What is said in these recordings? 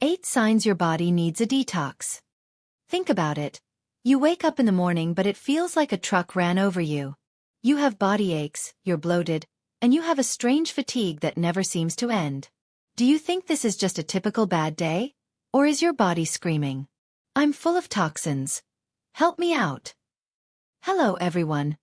8 signs your body needs a detox. Think about it. You wake up in the morning but it feels like a truck ran over you. You have body aches, you're bloated, and you have a strange fatigue that never seems to end. Do you think this is just a typical bad day? Or is your body screaming, "I'm full of toxins. Help me out"? Hello everyone.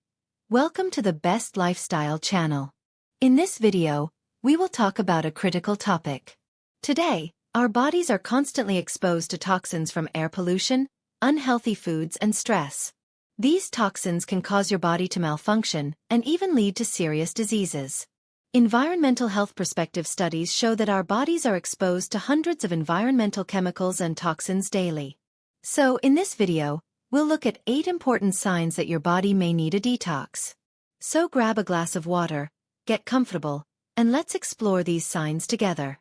Welcome to the Best Lifestyle channel. In this video, we will talk about a critical topic. Today, our bodies are constantly exposed to toxins from air pollution, unhealthy foods and stress. These toxins can cause your body to malfunction and even lead to serious diseases. Environmental health perspective studies show that our bodies are exposed to hundreds of environmental chemicals and toxins daily. So, in this video, we'll look at 8 important signs that your body may need a detox. So grab a glass of water, get comfortable, and let's explore these signs together.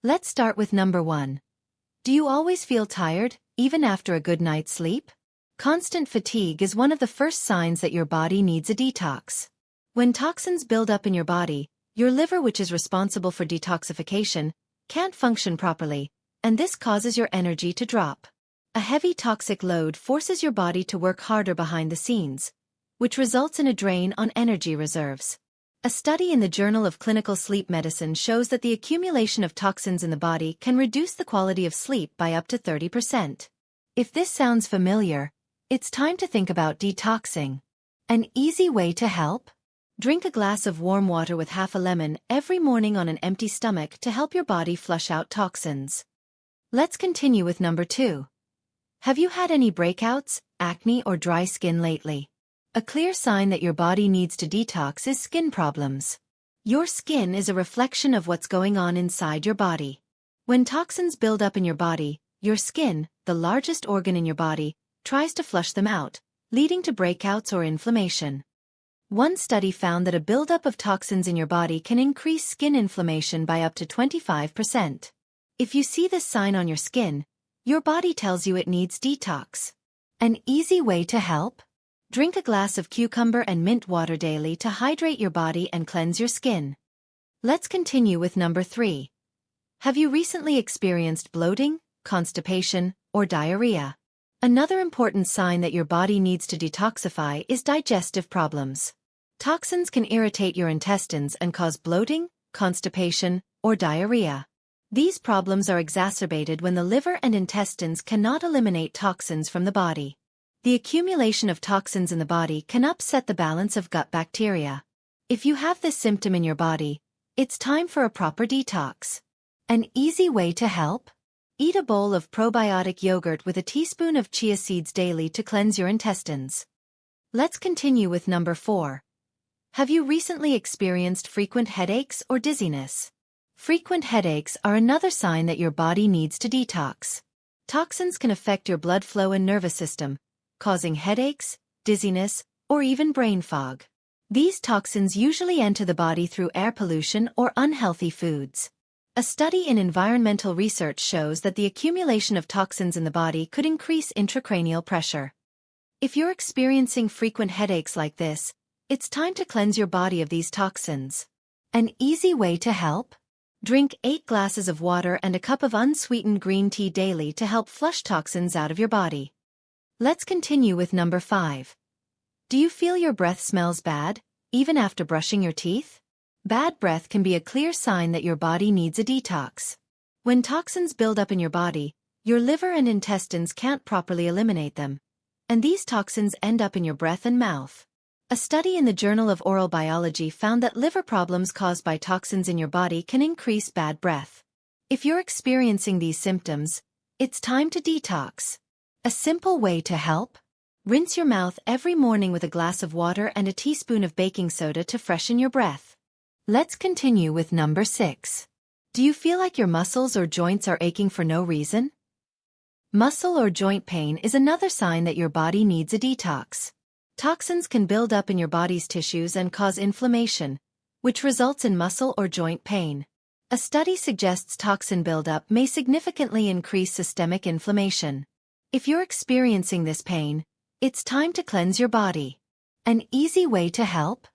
Let's start with number 1. Do you always feel tired, even after a good night's sleep? Constant fatigue is one of the first signs that your body needs a detox. When toxins build up in your body, your liver, which is responsible for detoxification, can't function properly, and this causes your energy to drop. A heavy toxic load forces your body to work harder behind the scenes, which results in a drain on energy reserves. A study in the Journal of Clinical Sleep Medicine shows that the accumulation of toxins in the body can reduce the quality of sleep by up to 30%. If this sounds familiar, it's time to think about detoxing. An easy way to help? Drink a glass of warm water with half a lemon every morning on an empty stomach to help your body flush out toxins. Let's continue with number 2. Have you had any breakouts, acne or dry skin lately? A clear sign that your body needs to detox is skin problems. Your skin is a reflection of what's going on inside your body. When toxins build up in your body, your skin, the largest organ in your body, tries to flush them out, leading to breakouts or inflammation. One study found that a buildup of toxins in your body can increase skin inflammation by up to 25%. If you see this sign on your skin, your body tells you it needs detox. An easy way to help? Drink a glass of cucumber and mint water daily to hydrate your body and cleanse your skin. Let's continue with number 3. Have you recently experienced bloating, constipation, or diarrhea? Another important sign that your body needs to detoxify is digestive problems. Toxins can irritate your intestines and cause bloating, constipation, or diarrhea. These problems are exacerbated when the liver and intestines cannot eliminate toxins from the body. The accumulation of toxins in the body can upset the balance of gut bacteria. If you have this symptom in your body, it's time for a proper detox. An easy way to help? Eat a bowl of probiotic yogurt with a teaspoon of chia seeds daily to cleanse your intestines. Let's continue with number 4. Have you recently experienced frequent headaches or dizziness? Frequent headaches are another sign that your body needs to detox. Toxins can affect your blood flow and nervous system, causing headaches, dizziness, or even brain fog. These toxins usually enter the body through air pollution or unhealthy foods. A study in environmental research shows that the accumulation of toxins in the body could increase intracranial pressure. If you're experiencing frequent headaches like this, it's time to cleanse your body of these toxins. An easy way to help? Drink 8 glasses of water and a cup of unsweetened green tea daily to help flush toxins out of your body. Let's continue with number 5. Do you feel your breath smells bad, even after brushing your teeth? Bad breath can be a clear sign that your body needs a detox. When toxins build up in your body, your liver and intestines can't properly eliminate them, and these toxins end up in your breath and mouth. A study in the Journal of Oral Biology found that liver problems caused by toxins in your body can increase bad breath. If you're experiencing these symptoms, it's time to detox. A simple way to help? Rinse your mouth every morning with a glass of water and a teaspoon of baking soda to freshen your breath. Let's continue with number 6. Do you feel like your muscles or joints are aching for no reason? Muscle or joint pain is another sign that your body needs a detox. Toxins can build up in your body's tissues and cause inflammation, which results in muscle or joint pain. A study suggests toxin buildup may significantly increase systemic inflammation. If you're experiencing this pain, it's time to cleanse your body. An easy way to help?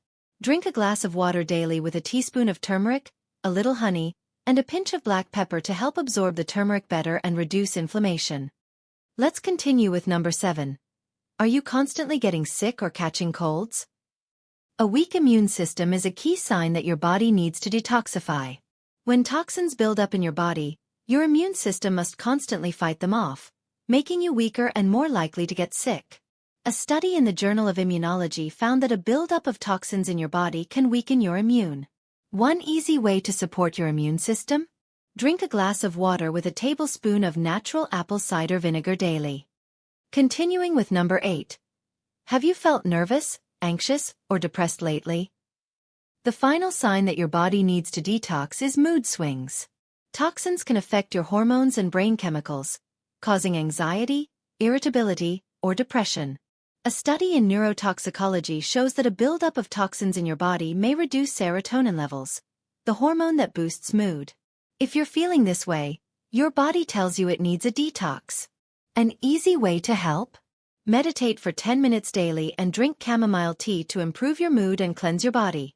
Drink a glass of water daily with a teaspoon of turmeric, a little honey, and a pinch of black pepper to help absorb the turmeric better and reduce inflammation. Let's continue with number 7. Are you constantly getting sick or catching colds? A weak immune system is a key sign that your body needs to detoxify. When toxins build up in your body, your immune system must constantly fight them off, making you weaker and more likely to get sick. A study in the Journal of Immunology found that a buildup of toxins in your body can weaken your immune. One easy way to support your immune system? Drink a glass of water with a tablespoon of natural apple cider vinegar daily. Continuing with number 8. Have you felt nervous, anxious, or depressed lately? The final sign that your body needs to detox is mood swings. Toxins can affect your hormones and brain chemicals, causing anxiety, irritability, or depression. A study in neurotoxicology shows that a buildup of toxins in your body may reduce serotonin levels, the hormone that boosts mood. If you're feeling this way, your body tells you it needs a detox. An easy way to help? Meditate for 10 minutes daily and drink chamomile tea to improve your mood and cleanse your body.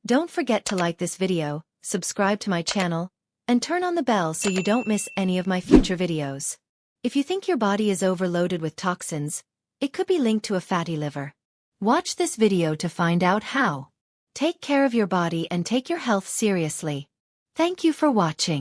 Don't forget to like this video, subscribe to my channel, and turn on the bell so you don't miss any of my future videos. If you think your body is overloaded with toxins, it could be linked to a fatty liver. Watch this video to find out how. Take care of your body and take your health seriously. Thank you for watching.